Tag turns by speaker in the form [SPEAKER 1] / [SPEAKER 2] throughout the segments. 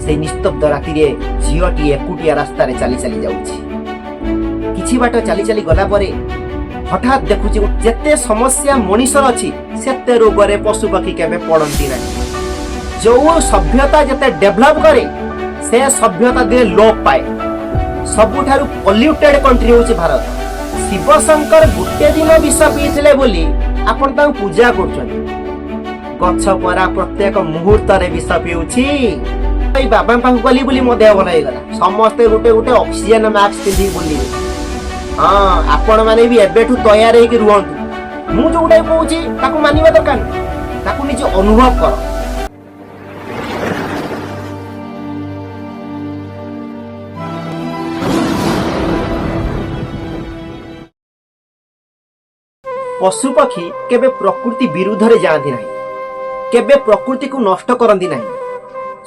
[SPEAKER 1] से निस्तब्ध राति झीटी एकुटिया रास्ता चली चली जाऊँगी। किछि बाट चली चली गला परे हठात देखुची जेते समस्या मनीषर अच्छी सेते रोगरे पशु पक्षी केबे पड़ती ना। जो सभ्यता जेते डेभलप करे से सभ्यता दे लोप पाए। सबुठारु पॉल्यूटेड कंट्री होची भारत। शिव शंकर गुटे दिन विष पीथिले बोली आपण तां पूजा करछन। गछ परा प्रत्येक मुहूर्त रे विष पिउची। ए बाबा पाखु गली बोली मो देह भल गला। समस्ते गुटे गुटे ऑक्सीजन मास्क पिंधी बोली। हां आपण माने भी एबेठु तैयार हे कि रुहंतु। मु जोउडा कहूची ताकू मानिबा दरकार। ताकू निजे अनुभव कर। पशु पक्षी केबे प्रकृति विरुद्ध रे जाती नहीं। केबे प्रकृति को नष्ट करती नहीं।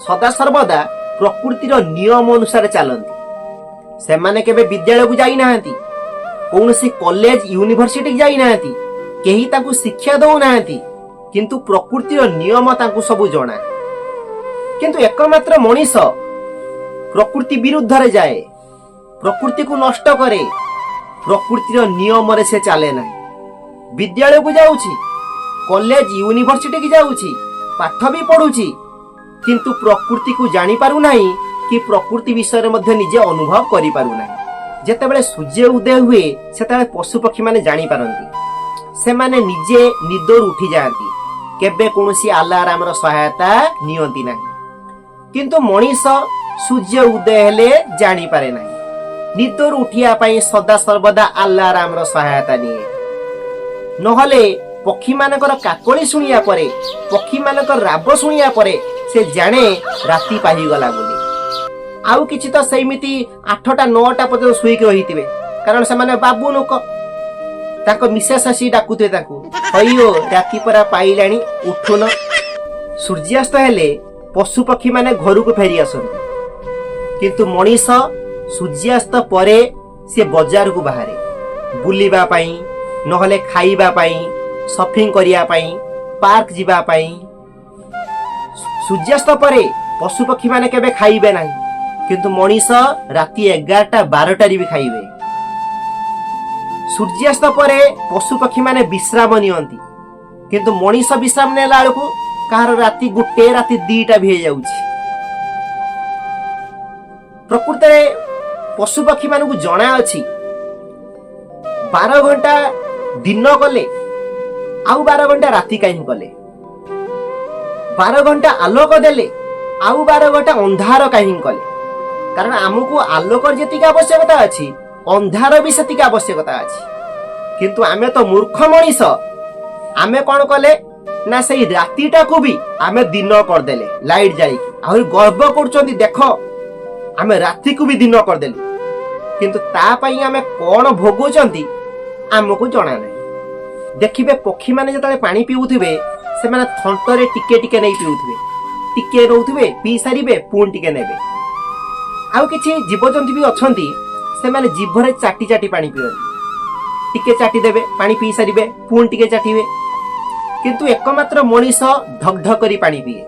[SPEAKER 1] सदा सर्वदा प्रकृतिर नियम अनुसार चलती। से माने केबे विद्यालय को जाई नाहंती। कौनसी कॉलेज यूनिवर्सिटी जाई नाहंती। केही ताकू शिक्षा दउ नाहंती। किंतु प्रकृतिर नियम ताकू सब जणा। किंतु एकमात्र मनीष प्रकृति विरुद्ध रे जाए। प्रकृति को नष्ट करे। प्रकृतिर नियम रे से चले नहीं। विद्यालय को जाऊची, कॉलेज यूनिवर्सिटी की जाऊची, पाठ भी पढ़ुची, किंतु प्रकृति को जानी पारु नहीं कि प्रकृति विषय मध्ये निजे अनुभव करि पारु नहीं। जेतेबेले सूर्य उदय हुए सेतेबेले पशु पक्षी माने जानी पारंती। से माने निजे निदर उठी जाती। केबे कोनोसी अलार्म रो सहायता नियंती नहीं। किंतु मनीष सूर्य उदय हेले जानी पारे नहीं। निदर उठिया पई सदा सर्वदा अलार्म रो सहायता निये। नहले पक्षी मानकर काकली सुनिया परे, पक्षी मानकर राब सुनिया परे से जाने राति पाही गला बोली। आउ किछि तो सेमिति 8टा 9टा पर्यंत सुईक रहितिबे। कारण से माने बाबू लोक ताको मिसेस आसी डाकुते ताको, हइयो राति परा पाइलाणी उठुन। सूर्यास्त हेले पशु पक्षी माने घर को फेरी आसन। किंतु मनीष सूर्यास्त परे से बाजार को बाहरे बुलिबा पई, नहले खाइबा पाई, शॉपिंग करिया पाई, पार्क जीवा पाई। सूर्यास्त परे पशु पक्षी माने केबे खाइबे नाही। किंतु मनीष राति 11टा 12टा भी खाइबे। सूर्यास्त परे पशु पक्षी माने विश्राम नियंती। किंतु मनीष विश्राम नेला बेलकु कार राति 1 राति 2टा भी हे जाउची। प्रकृति रे पशु पक्षी मानकु जणा अछि 12 घंटा दिन गले आउ 12 घंटा राति कहीं गले। 12 घंटा आलोक देले आउ 12 घंटा अंधार कहीं गले। कारण आमको आलोक जेतिक आवश्यकता अछि अंधार भी सेतिक आवश्यकता अछि। किंतु आमे तो मूर्ख मनीष। आमे कोन कले ना सही रातिटा को भी आमे दिन कर देले लाइट जाई। आहुरी गर्व करचंदी देखो आमे राति को भी दिन कर देले। किंतु ता पई आमे कोन भोगुचंदी आमको जना नहीं। देखिबे पक्षी माने जतले पानी पिउथिबे से माने थंटरे टिके टिके नहीं पिउथिबे। टिके रहउथिबे पी सारिबे पुन टिके नेबे। आउ किछि जीवजंतु भी अछंती से माने जीभरे चाटी चाटी पानी पियंती। टिके चाटी देबे पानी पी सारिबे पुन टिके चाटीबे। किंतु एकमात्र मनीष धक धक करी पानी पिए,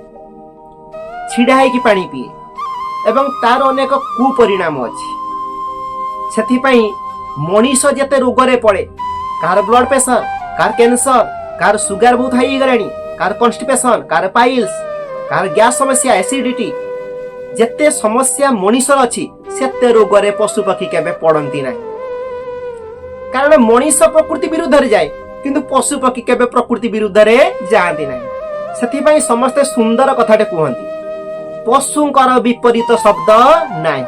[SPEAKER 1] छिडा है कि पानी पिए एवं तार अनेक कुपरिणाम अछि। सेथि पई मनीष जेते रोगरे पड़े, कार ब्लड प्रेशर, कार कैंसर, कार सुगर बहुत हाई गलानी, कार कॉन्स्टिपेशन, कार पाइल्स, कार गैस समस्या, एसिडिटी, जेते समस्या मनीषर अछि सेते रोगरे पशु पक्षी केबे पड़ंती नाही। कारण मनीष प्रकृति विरुद्ध रे जाए किंतु पशु पक्षी केबे प्रकृति विरुद्ध रे जाआंती नाही। सेथि पई समस्त सुंदर कथाटे कहंती, पशुंकर विपरीत शब्द नाही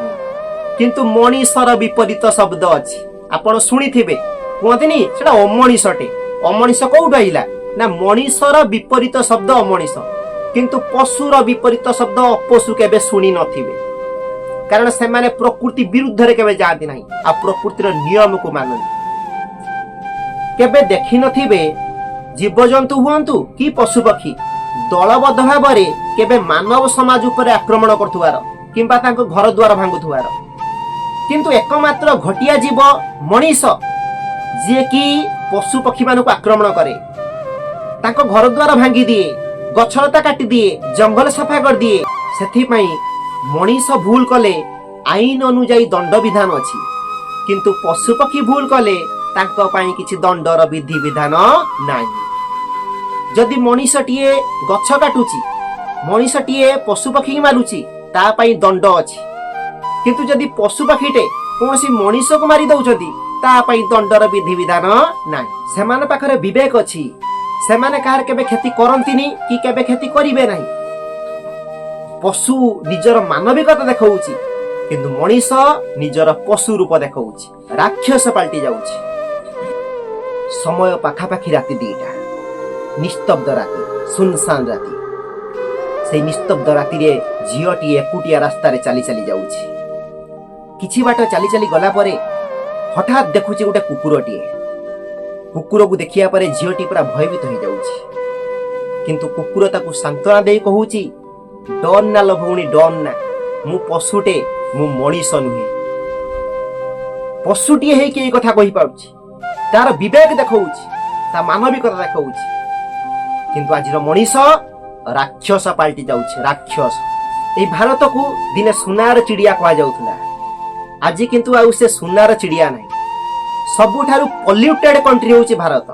[SPEAKER 1] किंतु मनीषर विपरीत शब्द अछि। आपण सुनिथिबे कहतिनी सेटा अमनीषटे। अमनीष कोउठ आइला ना मनीषर विपरीत शब्द अमनीष। किंतु पशुर विपरीत शब्द अपशु केबे सुनी नथिबे। कारण से माने प्रकृति विरुद्ध रे केबे जाती नाही आ प्रकृतिर नियम को मानନ୍ତି। केबे देखि नथिबे जीवजंतु हुअंतु कि पशु पक्षी दलबद्ध भाव रे केबे मानव समाज उपरे आक्रमण करथुवार किंबा तांको घर द्वार भांगुथुवार। किंतु एकमात्र घटिया जीव मनीष जे कि पशु पक्षी मानक आक्रमण करे, तांको घर द्वार भांगी दिए, गछलता काटी दिए, जंगल सफा कर दिए। सेथि पई मनीष भूल कले आईन अनुजाई दंड विधान अच्छी किंतु पशुपक्षी भूल कले तांको पाई किछि दंडर विधि विधान नाही। जदि मनीषटीए गछ काटुची मनीषटीए पशुपक्षी मारुची ता पाई दंड अछि किंतु जदि पशुपक्षीटे कौनसी मनीष को मारी दउछंती ता पाई दंडर विधि विधान नाही। सेमान पाखरे विवेक अछि सेमाने कार केबे क्षति करंतिनी कि केबे क्षति करिवे नाही। पशु निजर मानविकता देखाउची किंतु मनीष निजर पशु रूप देखाउची राक्षस पाल्टी जाउची। समय पाखापाखि राति 2टा निस्तब्ध राति सुनसान राति से निस्तब्ध राति रे झियोटी एकुटिया रास्ता रे चली चली जाउची। किछि बाट चली चली गला परे हठात देखुची गोटे कुकुरटीए कुकुर को देखिया परे झियोटी पूरा भयभीत हो जाउची किंतु कुकुर ताकू सांत्वना देई कहूची डर ना लो भौणी डर ना मु पशुटे मु मनीष नुहे। पशुटीए हे के कथा कहि पाउची तार विवेक देखाउची ता मानविकता देखाउची किंतु आजिर मनीष राक्षस पाल्टी जाउची राक्षस। ए भारत को दिने सुनार चिड़िया कहा जाउथला आज किंतु आउ से सुनार चिड़िया नहीं। सबुठारु पॉल्यूटेड कंट्री होची भारत।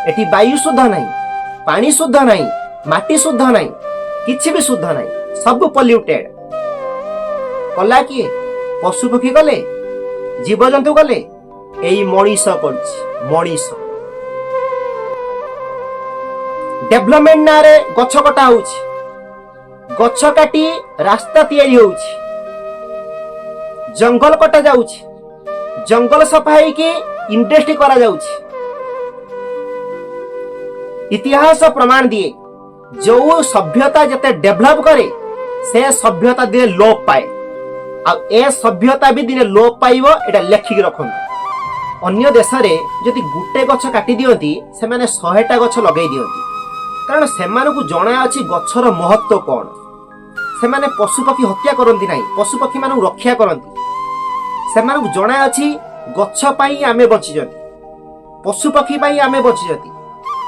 [SPEAKER 1] एटी वायु शुद्ध नहीं पानी शुद्ध नहीं माटी शुद्ध नहीं किछि भी शुद्ध नहीं सब पॉल्यूटेड। कला किए पशु पक्षी गले जीव जंतु गले एई मनीष करछि मनीष। डेवलपमेंट ना रे गछ कटा होछि गछ काटी रास्ता तैयारी होछि जंगल कटा जाउछि जंगल सफाई की इंडस्ट्री करा जाउछि। इतिहास प्रमाण दिए जो सभ्यता जते डेवलप करे से सभ्यता दिने लोप पाए आ ए सभ्यता भी दिने लोप पाइबो एटा लेखिक रखन। अन्य देश रे जदि गुटे गछ काटी दियंती से माने 100टा गछ लगाई दियंती कारण सेमानकु जणा अछि गछर महत्व कोन। सेमाने पशु पक्षी हत्या करंती नाही पशु पक्षी मानू रक्षा करंती सेमानकु जणा अछि गछ पाई आमे बचि जति पशु पक्षी पाई आमे बचि जति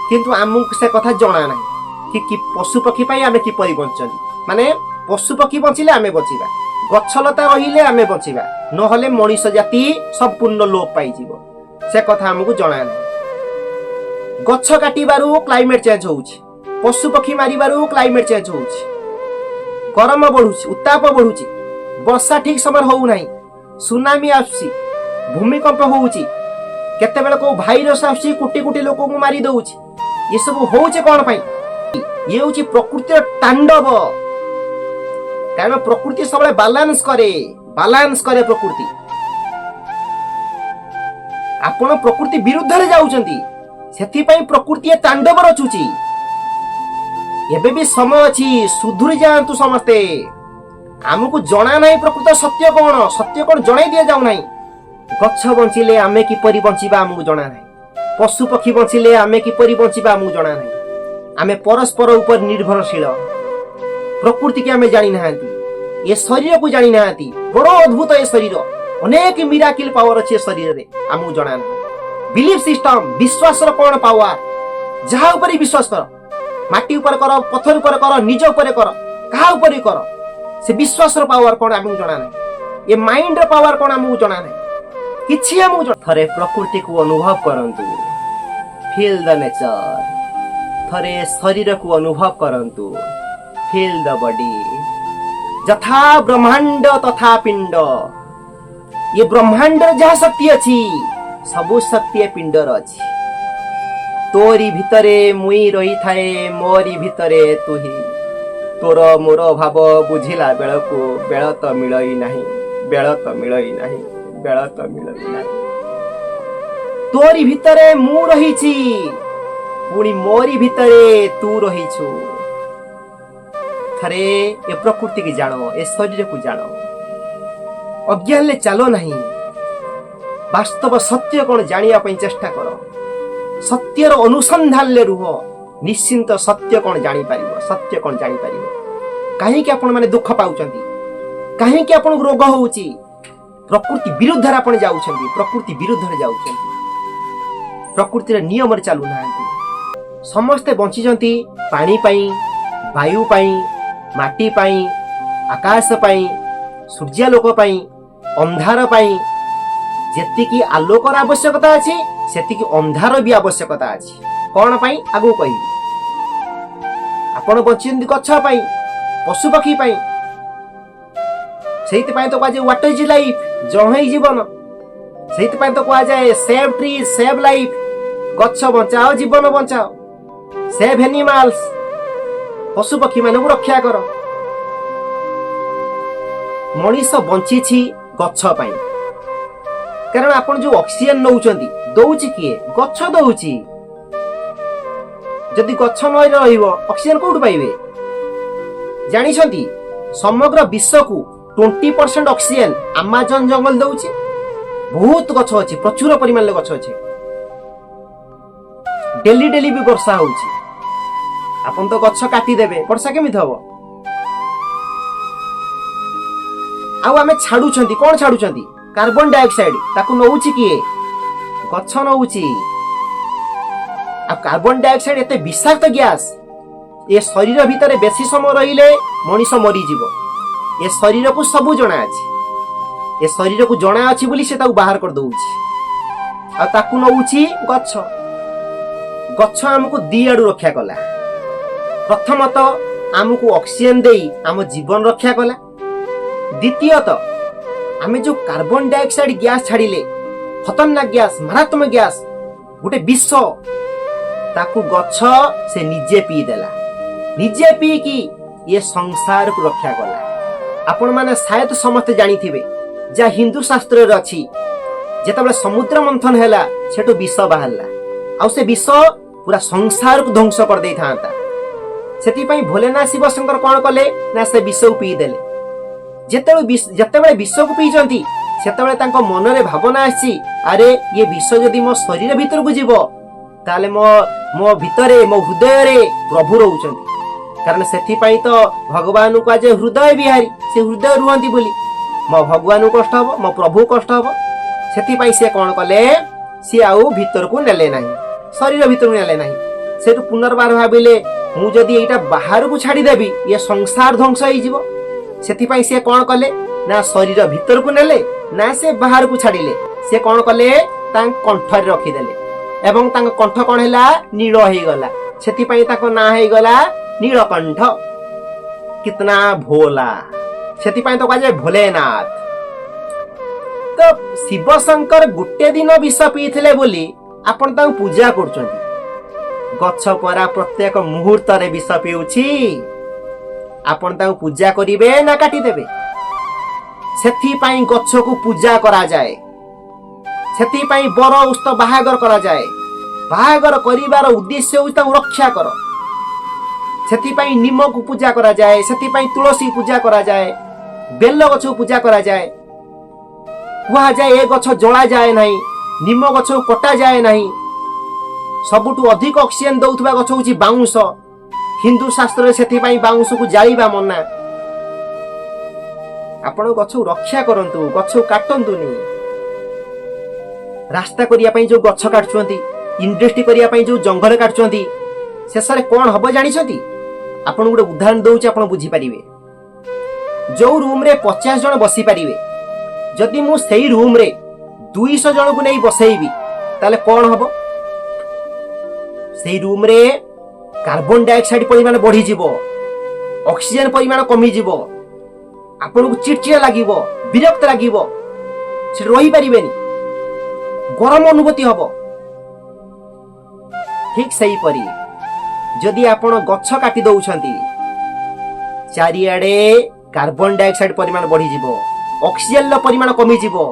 [SPEAKER 1] किंतु आमକୁ से कथा जणा नाही कि पशु पक्षी पाई आमे कि परि बंचନ୍ତି माने पशु पक्षी बचिले आमे बचिबा गछलता रहिले आमे बचिबा नहले मनीष जाति संपूर्ण लोप पाई जीवो से कथा आमକୁ जणा नाही। गछ काटिबारु क्लाइमेट चेंज होउछि पशु पक्षी मारिबारु क्लाइमेट चेंज होउछि गरम बढ़ुछि उत्ताप बढ़ुछि वर्षा ठीक समय होउ नाही सुनामी आसुछि भूमिकंप होउछि केते बेले को भाइरस आसुछि कोटी कोटी लोक को मारी दउछि ये सब होउछि कोन पई ये होउछि प्रकृतिर तांडव कारण प्रकृति सबले बैलेंस करे प्रकृति आपण प्रकृति विरुद्ध रे जाउछंती सेति पई प्रकृति तांडव रचुछि। एबे भी समय अछि सुधुरी जांतु समस्ते आमको जना नाही प्रकृत सत्य कोन जणाई दिया जाउ नाही। गछ बंचिले आमे किपरि बंचिबा आमको जना नाही पशु पक्षी बंचिले आमे किपरि बंचिबा आमको जना नाही। आमे परस्पर ऊपर निर्भरशील प्रकृति के आमे जानि नाहांती ए शरीर को जानि नाहांती बड़ो अद्भुत ए शरीर अनेक मिराकिल पावर अछि शरीर रे आमको जना नाही। बिलीफ सिस्टम विश्वास रो कोन पावर जहा ऊपर विश्वास कर माटी ऊपर कर पत्थर ऊपर कर निज ऊपर कर कहा ऊपर कर से विश्वास रो पावर कोन आमको जना नाही। ये माइंड रो पावर कोन आमको जना नाही किछि आमको जना। थरे प्रकृति को अनुभव करंतु फील द नेचर थरे शरीर को अनुभव करंतु फील द बॉडी जथा ब्रह्मांड तथा पिंड ये ब्रह्मांड जहा शक्ति अछि सबु शक्ति पिंडर अछि। तोरी भितरे मुई रही थाए मोरी भितरे तुही तोर मोर भाव बुझिला बेलको बेल तो मिलई नाही तोरी भितरे मु रहीछि पुणी मोरी भितरे तू रहीछु। थरे ए प्रकृति की जानो ए शरीर को जानो अज्ञान ले चलो नहीं वास्तव सत्य कौन जानिया पई चेष्टा करो सत्यर अनुसंधान ले रुह निश्चिंत सत्य कौन जानी पारिबो सत्य कौन जानी पारिबो। काहे कि आपण माने दुख पाउचंती काहे कि आपण रोग होउची प्रकृति विरुद्ध रे आपण जाउछंती प्रकृति विरुद्ध रे जाउछंती प्रकृति रे नियम रे चालू नाहंती। समस्ते बंची जंती पानी पाई वायु पाई माटी पाई आकाश पाई सूर्यालोक पाई अंधार पाई जेतिकी आलोकर आवश्यकता अछि सेतिकी अंधार भी आवश्यकता अछि। कौन पाई आगु कहि आपण बचिंदी गछ पाई पशु पक्षी पाई सेति पाई तो कह व्हाट इज लाइफ जही जीवन सेति पाई तो कह जाए सेव ट्री सेव लाइफ गछ बचाओ जीवन बचाओ सेव एनिमल्स पशु पक्षी मानक रक्षा कर। मनीष बंची गछ पाई कारण आपण जो ऑक्सीजन नौचंदी दउची किए गछ दउची जदि गछ न रहिबो ऑक्सीजन कोठु पाइबे जानिछंती समग्र विश्व को 20% ऑक्सीजन अमेज़न जंगल दउची बहुत गछ अछि प्रचुर परिमाण गछ अछि डेली डेली भी वर्षा होउची आपण तो गछ काटी देबे वर्षा केमिथ हबो आउ आमे छाडुछंती कोन छाडुछंती कार्बन डाइऑक्साइड ताकू नउची किए गछ नउची आ कार्बन डाइऑक्साइड एते विषाक्त गैस ये शरीर भितर बेसी समय रहिले मनीष मरी जीवो ये शरीर को सब जणा अछि ये शरीर को जणा अछि बोली से ताकू बाहर कर दउची आ ताकू नउची गछ गछ हमको दी आडू रक्षा कला प्रथमत हमको ऑक्सीजन देई हम जीवन रक्षा कला द्वितीयत आमे जो कार्बन डाइऑक्साइड गैस छाड़िले खतरनाक गैस मारात्मक गैस गोटे विष ताकू गछ से निजे पी देला निजे पी की ये संसार को रक्षा कला। आपण माने शायद समस्त जानी थिबे जा हिंदू शास्त्र रे अछि जेतबे समुद्र मंथन हैला सेटो विष बाहरला आ से विष पूरा संसार को ध्वंस कर देई थांता सेति पई भोलेनाथ शिव शंकर कोन कले ना से विष को पी देले जेतेबे विष को पीचंती सेतेबे तांको मन रे भावना आसी अरे ये विष जदि मो शरीर भीतर को जीवो ताले मो भितरे मो हृदय रे प्रभु रहउचंती कारण सेति पई तो भगवान को आज हृदय बिहारी से हृदय रुहंती बोली मो भगवान को कष्ट हबो मो प्रभु कष्ट हबो सेति पई से कोन कले सी आउ भीतर को नेले नाही शरीर भीतर नेले नाही सेतु पुनर्बार भाबिले मु जदि एटा बाहर को छाडी देबी ये संसार ध्वंस होई जीवो सेति पई से कोन कले ना शरीर भीतर को नेले ना से बाहर को छाडिले से कोन कले तां कंठ रे रखी देले एवं तांग कंठ कोन हैला नील होई गला सेति पई ताको ना होई गला नीलकंठ कितना भोला सेति पई तो काजे भोलेनाथ तो शिव शंकर गुटे दिन विष पीथिले बोली आपण तां पूजा करचंती गछ परा प्रत्येक मुहूर्त रे विष पीउछि आपण तां पूजा करिवे ना काटी देबे सेथि पई गछ को पूजा करा जाए सेथि पई बर उस्त बाहागर करा जाए बाहागर करिवार उद्देश्य होता रक्षा कर सेथि पई निम को पूजा करा जाए सेथि पई तुलसी पूजा करा जाए बेल गछ को पूजा करा जाए कुआ जाए ए गछ जला जाए नहीं निम गछ को कटा जाए नहीं सबुठु अधिक ऑक्सीजन दउथबा गछ होची बाउंस हिंदू शास्त्र सेथि पई बाउंस को जाळीबा मना आपण गछ को रक्षा करंतु गछ को काटंतुनी रास्ता करिया पई जो गछ काटछंती इंडस्ट्री करिया पई जो जंगल काटछंती शेषरे कोन हबो जानिछंती आपण गुडे उदाहरण दउची आपण बुझी परिबे जो रूम रे 50 जन बसी परिबे जदि मु सेही रूम रे 200 जन को नै बसैबी ताले कोन हबो सेही रूम रे कार्बन डाइऑक्साइड परिमाण बढ़ी जीवो ऑक्सीजन परिमाण कमी जीवो आपण को चिड़चिड़ा लागिवो विरक्त लागिवो से रही परिबेनी गरम अनुभूति हबो ठीक सही परी जदि आपण गछ काटी दउछंती चारियाडे कार्बन डाइऑक्साइड परिमाण बढ़ी जीवो ऑक्सीजन लो परिमाण कमी जीवो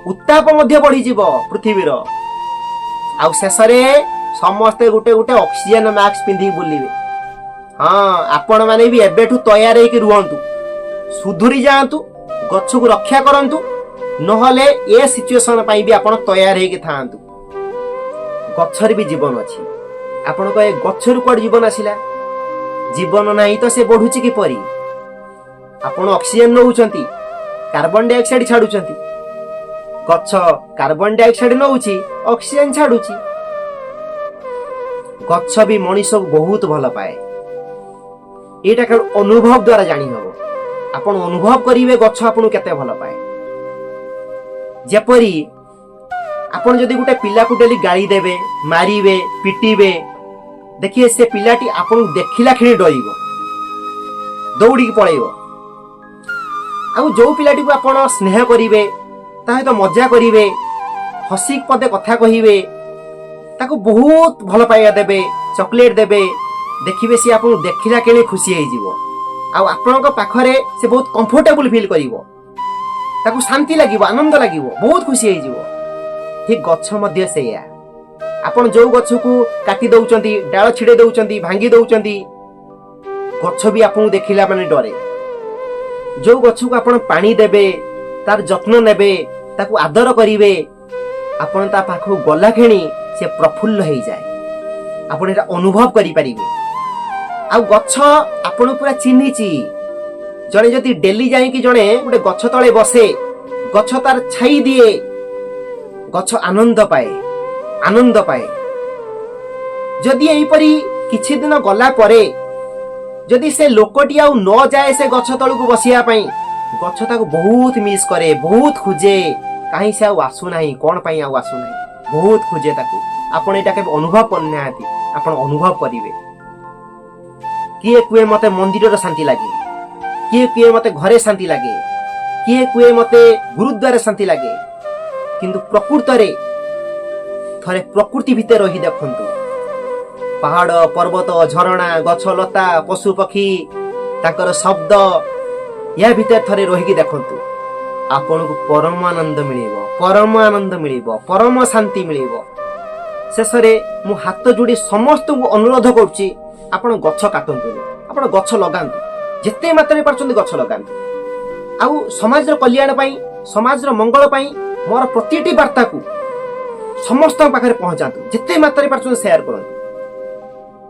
[SPEAKER 1] उत्ताप मध्य बढ़ी जीवो पृथ्वी रो आ शेषरे समस्त गुटे गुटे ऑक्सीजन मास्क पिंधी बुलिबे हां आपण माने भी एबेठु तैयार हेकि रुहंतु सुधुरी जांतु गछ को रक्षा करंतु नहले ए सिचुएशन पाई भी आपण तैयार हेकि थांतु गछर भी जीवन अछि आपण को ए गछर कोड जीवन आसिला जीवन नाही तो से बढ़ुची कि परी आपण ऑक्सीजन नउचंती कार्बन डाइऑक्साइड छाडुचंती गछ कार्बन डाइऑक्साइड नउची ऑक्सीजन छाडुची गछ भी मनीष को बहुत भल पाए एटा केवल अनुभव द्वारा जानी हबो। आपण अनुभव करिवे गछ आपन केते भल पाए। जेपरी आपण जदि गुटे पिला को डेली गाली देबे, मारिबे, पिटीबे, देखिए से पिलाटी आपन देखिला खेणी डरिबो, दौड़ी की पळेइबो। आ जो पिलाटी को आपण स्नेह करिवे, ताहे तो मजा करिवे, हसी पदे कथा कहिवे, ताको बहुत भल पाइया देबे, चॉकलेट देबे, देखिबे से आपन देखिला केले खुशी होई जिवो। आ आपनक पाखरे से बहुत कंफर्टेबल फील करिवो, ताको शांति लागिवो, आनंद लागिवो, बहुत खुशी होई जिवो। ठीक गछ मध्ये सेया आपण जो गछ को काटी दउचंती, डाळ छिडे दउचंती, भांगी दउचंती, गछ भी आपन देखिला माने डरे। जो गछ को आपण पानी देबे, तार जत्न नेबे, ताको आदर करिवे, आपण ता पाखो गला खेणी से प्रफुल्ल होई जाए। आपण एटा अनुभव करि परिबे। आ गछ आपण पूरा चिन्हिची। जणे जदि डेली जाई कि जणे गोटे गछ तळे बसे, गछ तार छाई दिए, गछ आनंद पाए, आनंद पाए। जदि एही परी किछि दिन गला परे जदि से लोकटी आउ न जाए से गछ तळକୁ बसिया पई, गछ ताको बहुत मिस करे, बहुत खोजे, काहे से आउ आसु नाही, कोन पई आउ आसु नाही, बहुत खोजे ताको। आपण एटा के अनुभव करनाहाती, आपण अनुभव करिवे। किए कुए मते मंदिर शांति लगे, किए कुए मते घरे शांति लगे, किए कुए मते गुरुद्वारे शांति लगे, किंतु प्रकृत रे थरे प्रकृति भितर रही देखंतु। पहाड़, पर्वत, झरणा, गछ लता, पशु पक्षी, ताकर शब्द, या भितर थरे रही देखंतु। आपन को परम आनंद मिलिबो, परम आनंद मिलिबो, परम शांति मिलिबो। शेषरे मु हाथ जोड़ी समस्त को अनुरोध करूची, आपण गछ काटंतु, आपण गछ लगांतु, जेते मात्रा पारछन गछ लगांतु। आउ समाज रो कल्याण पई, समाज रो मंगल पई मोर प्रतिटी वार्ता को समस्त पाखरे पहुंचातु, जेते मात्रा पारछन शेयर करंतु।